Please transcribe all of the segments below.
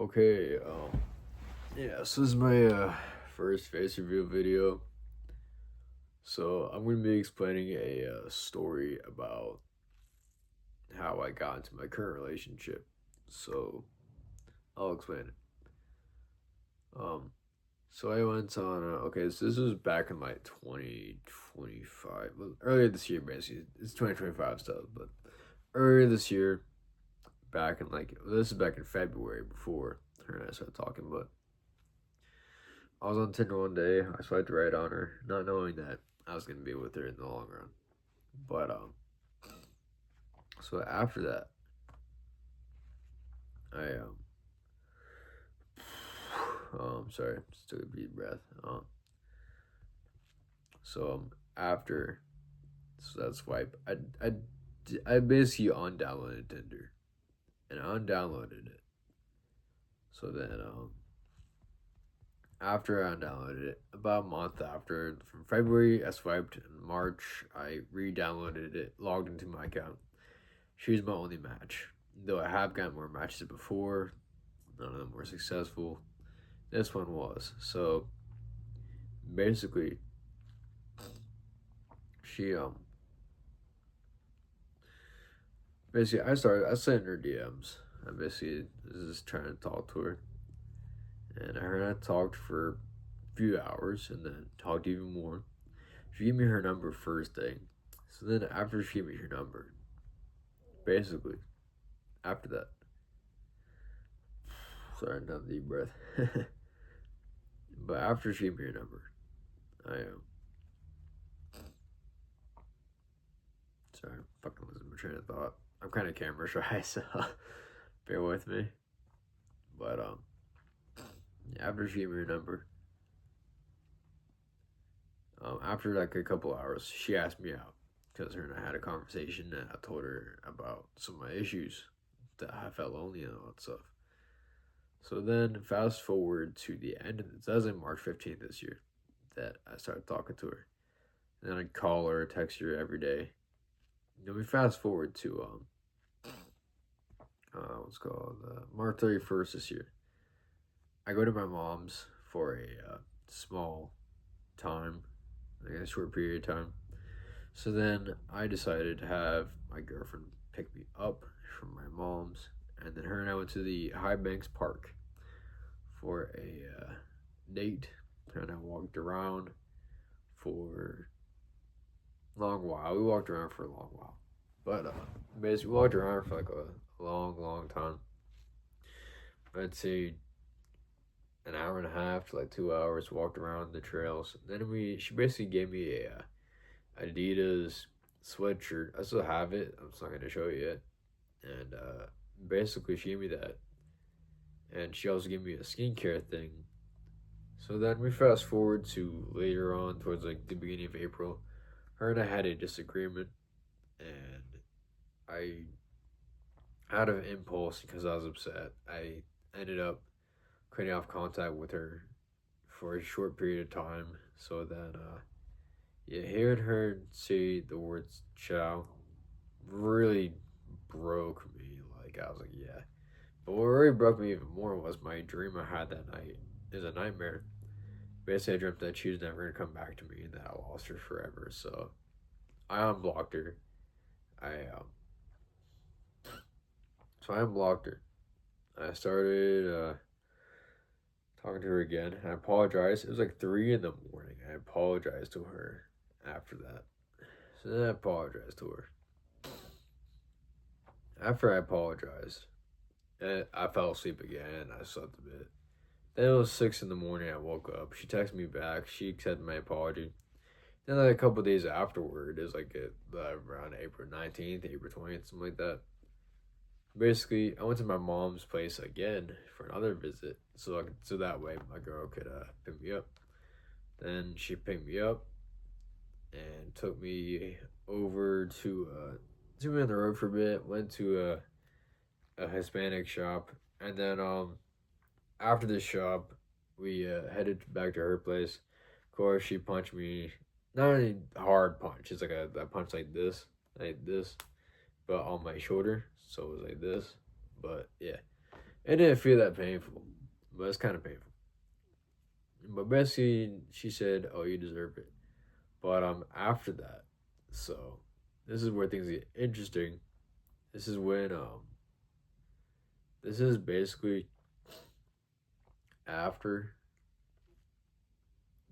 Okay, yeah, so this is my first face reveal video. So I'm going to be explaining a story about how I got into my current relationship. So I'll explain it. Um, so I went on, okay, so this was back in like 2025, well, earlier this year basically. It's 2025 stuff, but earlier this year, back in like, this is back in February before her and I started talking, but I was on Tinder one day. I swiped right on her, not knowing that I was gonna be with her in the long run. But so after that, I sorry, just took a deep breath. After that swipe, I basically undownloaded Tinder and undownloaded it. So then after I downloaded it, about a month after, from February, I swiped. In March, I re-downloaded it, logged into my account. She was my only match. Though I have gotten more matches before, none of them were successful. This one was. So basically, she I sent her DMs. I basically was just trying to talk to her, and I talked for a few hours, and then talked even more. She gave me her number first thing. So then after she gave me her number, basically after that, sorry, another deep breath. But after she gave me her number, I sorry, I'm fucking losing my train of thought. I'm kind of camera shy, so bear with me. But after she gave me her number, after like a couple hours, she asked me out because her and I had a conversation, and I told her about some of my issues, that I felt lonely and all that stuff. So then, fast forward to the end of it. That was like March 15th this year that I started talking to her. And then I'd call her, text her every day. Then we fast forward to what's called March 31st this year. I go to my mom's for a small time, like a short period of time. So then I decided to have my girlfriend pick me up from my mom's, and then her and I went to the High Banks Park for a date. Her and I walked around for a long while. We walked around for a long while, but basically we walked around for like a long time. I'd say an hour and a half to like 2 hours. Walked around the trails. Then she basically gave me a Adidas sweatshirt. I still have it. I'm just not gonna show you yet. And basically she gave me that, and she also gave me a skincare thing. So then we fast forward to later on, towards like the beginning of April. Her and I had a disagreement, and I, out of impulse, because I was upset, I ended up cutting off contact with her for a short period of time. So then, yeah, hearing her say the words "ciao" really broke me. Like I was like, yeah. But what really broke me even more was my dream I had that night. Is a nightmare. Basically, I dreamt that she was never gonna come back to me and that I lost her forever. So I unblocked her. I I unblocked her. I started talking to her again. I apologized. It was like 3 in the morning. I apologized to her after that. So then I apologized to her. After I apologized, I fell asleep again. I slept a bit. Then it was 6 in the morning. I woke up. She texted me back. She accepted my apology. Then like a couple days afterward, it was like around April 19th, April 20th, something like that. Basically, I went to my mom's place again for another visit, so that way my girl could pick me up. Then she picked me up and took me over took me on the road for a bit. Went to a Hispanic shop, and then after the shop, we headed back to her place. Of course, she punched me. Not any hard punch. It's like a punch like this, but on my shoulder. So it was like this. But yeah, It didn't feel that painful, but it's kind of painful. But basically, she said, "Oh, you deserve it." But after that, so this is where things get interesting. This is when this is basically after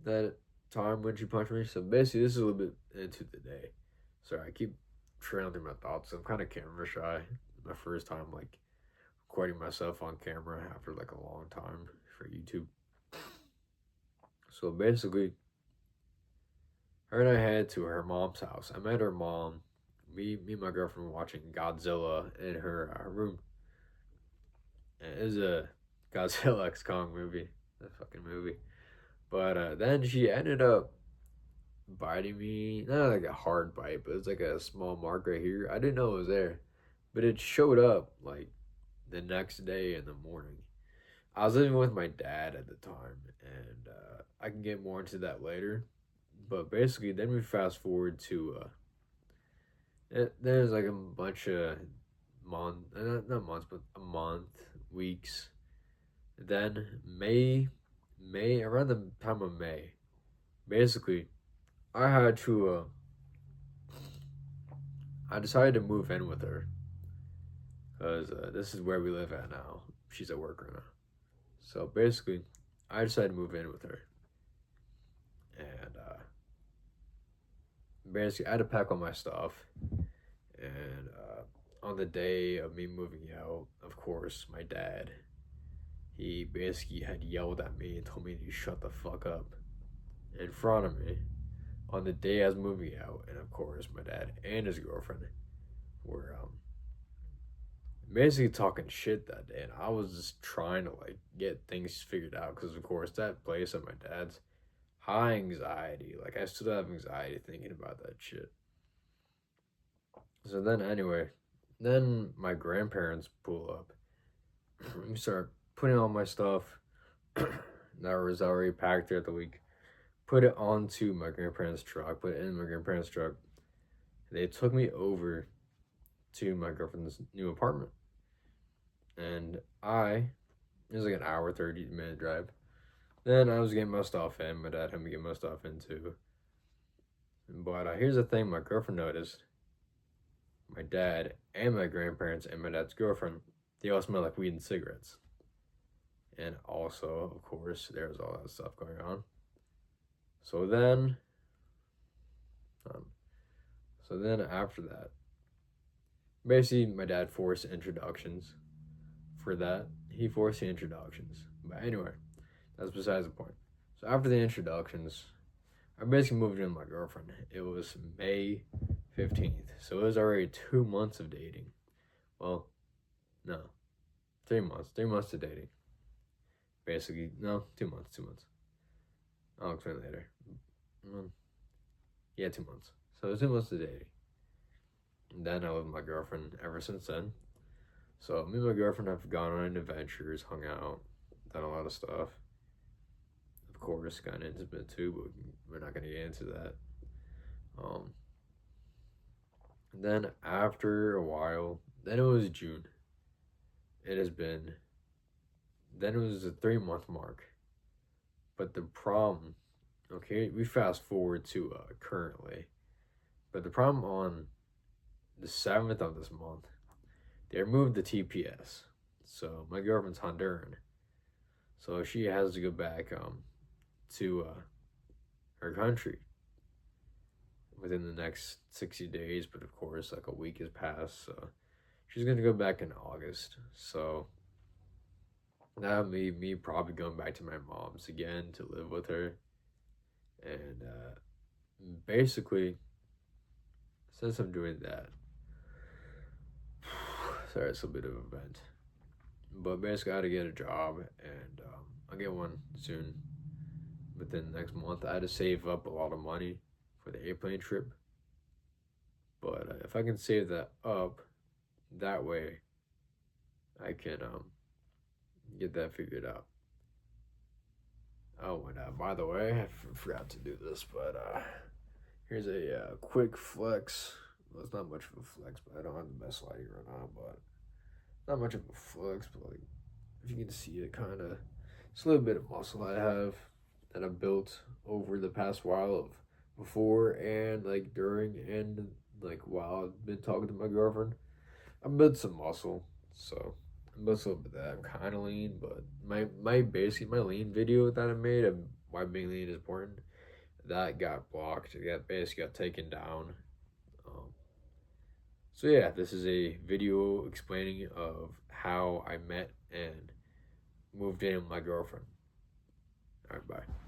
that time when she punched me. So basically, this is a little bit into the day. Sorry, I keep trailing through my thoughts. I'm kind of camera shy. My first time like recording myself on camera after like a long time for YouTube. So basically, her and I head to her mom's house. I met her mom. Me and my girlfriend were watching Godzilla in her room. And it was a Godzilla X Kong movie. That fucking movie. But then she ended up biting me. Not like a hard bite, but it's like a small mark right here. I didn't know it was there. But it showed up like the next day in the morning. I was living with my dad at the time, and I can get more into that later. But basically, then we fast forward to there's like a bunch of not months, but a month, weeks. Then May around the time of May, basically, I had to I decided to move in with her because this is where we live at now. She's at work right now, so basically, I decided to move in with her, and basically, I had to pack all my stuff, and on the day of me moving out, of course, my dad, he basically had yelled at me and told me to shut the fuck up in front of me on the day I was moving out, and of course, my dad and his girlfriend were basically talking shit that day, and I was just trying to like get things figured out because, of course, that place at my dad's high anxiety. Like I still have anxiety thinking about that shit. So then, anyway, then my grandparents pull up. We start putting all my stuff that was already packed throughout the week. Put it onto my grandparents' truck. Put it in my grandparents' truck. They took me over to my girlfriend's new apartment, and it was like an hour 30-minute drive. Then I was getting my stuff in. My dad had me get my stuff in too. But here's the thing: my girlfriend noticed. My dad and my grandparents and my dad's girlfriend, they all smell like weed and cigarettes. And also, of course, there was all that stuff going on. So then, um, after that, basically my dad forced introductions. For that, he forced the introductions. But anyway, that's besides the point. So after the introductions, I basically moved in with my girlfriend. It was May 15th. So it was already 2 months of dating. Well, no. 3 months. 3 months of dating. Basically, no, 2 months. 2 months. I'll explain later. Yeah, 2 months. So it was 2 months of dating. And then I lived with my girlfriend ever since then. So me and my girlfriend have gone on adventures, hung out, done a lot of stuff. Of course, gotten intimate too, but we're not gonna get into that. Then after a while, then it was June. It has been. Then it was a 3 month mark. But the problem, okay, we fast forward to currently. But the problem on the 7th of this month, they removed the TPS. So my girlfriend's Honduran. So she has to go back to her country within the next 60 days. But of course, like a week has passed. So she's going to go back in August. So that would be me probably going back to my mom's again to live with her. And basically, since I'm doing that, sorry, it's a bit of a vent. But basically, I had to get a job, and I'll get one soon. Within the next month, I had to save up a lot of money for the airplane trip. But if I can save that up, that way, I can get that figured out. Oh, and by the way, I forgot to do this, but here's a quick flex. Well, it's not much of a flex, but I don't have the best lighting right now, but not much of a flex, but like if you can see it, kind of, it's a little bit of muscle I have that I've built over the past while of before and like during and like while I've been talking to my girlfriend. I built some muscle, so I built a little bit of that. I'm kind of lean, but my basically my lean video that I made of why being lean is important, that got blocked. It got basically got taken down. Um, so yeah, this is a video explaining of how I met and moved in with my girlfriend. All right, bye.